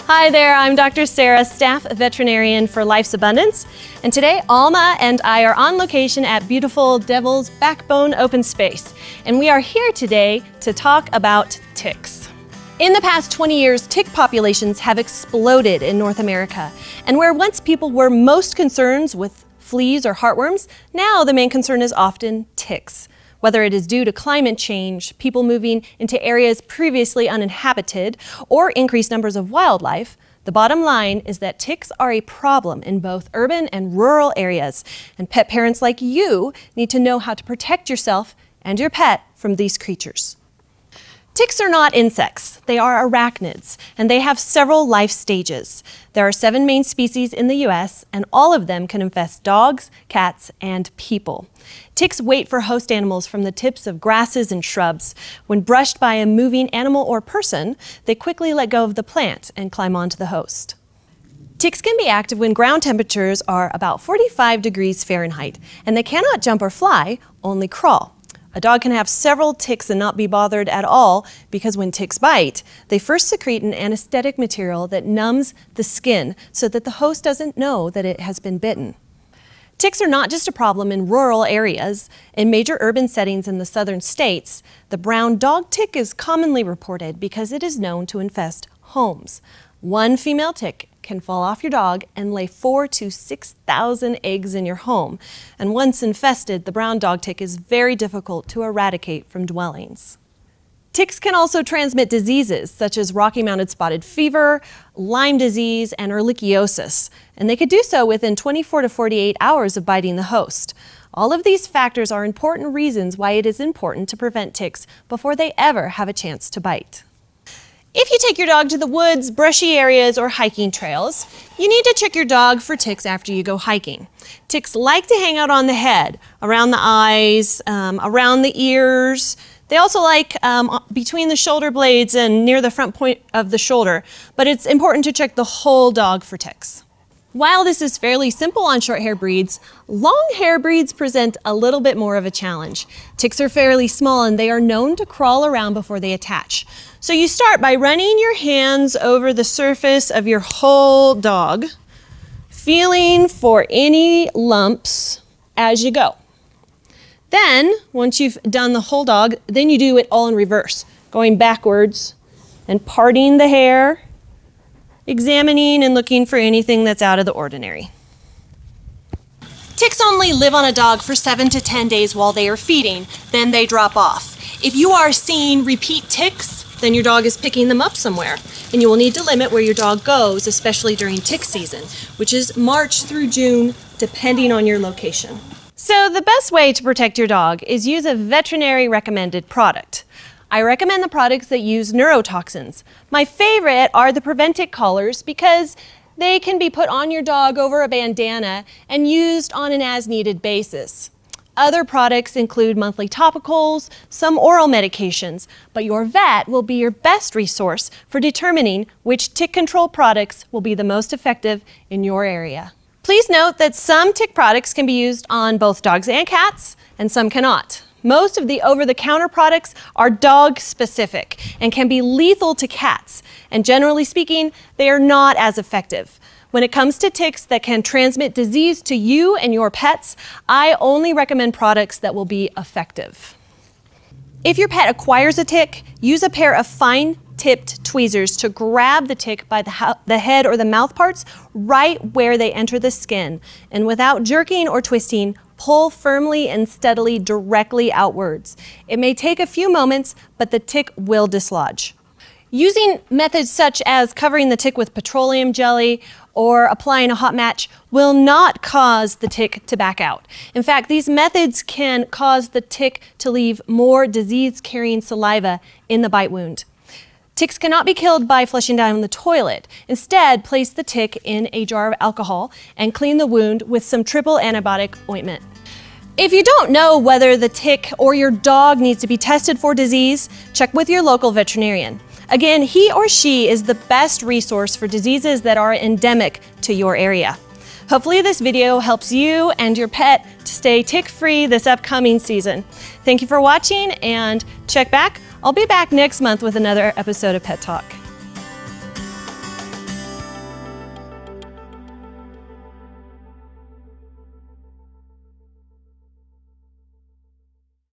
Hi there, I'm Dr. Sarah, staff veterinarian for Life's Abundance, and today Alma and I are on location at beautiful Devil's Backbone Open Space, and we are here today to talk about ticks. In the past 20 years, tick populations have exploded in North America, and where once people were most concerned with fleas or heartworms, now the main concern is often ticks. Whether it is due to climate change, people moving into areas previously uninhabited, or increased numbers of wildlife, the bottom line is that ticks are a problem in both urban and rural areas, and pet parents like you need to know how to protect yourself and your pet from these creatures. Ticks are not insects, they are arachnids, and they have several life stages. There are 7 main species in the US, and all of them can infest dogs, cats, and people. Ticks wait for host animals from the tips of grasses and shrubs. When brushed by a moving animal or person, they quickly let go of the plant and climb onto the host. Ticks can be active when ground temperatures are about 45 degrees Fahrenheit, and they cannot jump or fly, only crawl. A dog can have several ticks and not be bothered at all because when ticks bite, they first secrete an anesthetic material that numbs the skin so that the host doesn't know that it has been bitten. Ticks are not just a problem in rural areas. In major urban settings in the southern states, the brown dog tick is commonly reported because it is known to infest homes. One female tick can fall off your dog and lay 4,000 to 6,000 eggs in your home. And once infested, the brown dog tick is very difficult to eradicate from dwellings. Ticks can also transmit diseases such as Rocky Mountain spotted fever, Lyme disease, and ehrlichiosis, and they could do so within 24 to 48 hours of biting the host. All of these factors are important reasons why it is important to prevent ticks before they ever have a chance to bite. If you take your dog to the woods, brushy areas, or hiking trails, you need to check your dog for ticks after you go hiking. Ticks like to hang out on the head, around the eyes, around the ears. They also like between the shoulder blades and near the front point of the shoulder, but it's important to check the whole dog for ticks. While this is fairly simple on short hair breeds, long hair breeds present a little bit more of a challenge. Ticks are fairly small and they are known to crawl around before they attach. So you start by running your hands over the surface of your whole dog, feeling for any lumps as you go. Then, once you've done the whole dog, then you do it all in reverse, going backwards and parting the hair, examining and looking for anything that's out of the ordinary. Ticks only live on a dog for 7 to 10 days while they are feeding, then they drop off. If you are seeing repeat ticks, then your dog is picking them up somewhere, and you will need to limit where your dog goes, especially during tick season, which is March through June, depending on your location. So the best way to protect your dog is use a veterinary recommended product. I recommend the products that use neurotoxins. My favorite are the Prevent-Tick collars because they can be put on your dog over a bandana and used on an as-needed basis. Other products include monthly topicals, some oral medications, but your vet will be your best resource for determining which tick control products will be the most effective in your area. Please note that some tick products can be used on both dogs and cats, and some cannot. Most of the over-the-counter products are dog-specific and can be lethal to cats, and generally speaking, they are not as effective. When it comes to ticks that can transmit disease to you and your pets, I only recommend products that will be effective. If your pet acquires a tick, use a pair of fine-tipped tweezers to grab the tick by the head or the mouth parts right where they enter the skin, and without jerking or twisting, pull firmly and steadily directly outwards. It may take a few moments, but the tick will dislodge. Using methods such as covering the tick with petroleum jelly or applying a hot match will not cause the tick to back out. In fact, these methods can cause the tick to leave more disease-carrying saliva in the bite wound. Ticks cannot be killed by flushing down the toilet. Instead, place the tick in a jar of alcohol and clean the wound with some triple antibiotic ointment. If you don't know whether the tick or your dog needs to be tested for disease, check with your local veterinarian. Again, he or she is the best resource for diseases that are endemic to your area. Hopefully this video helps you and your pet to stay tick-free this upcoming season. Thank you for watching and check back. I'll be back next month with another episode of Pet Talk.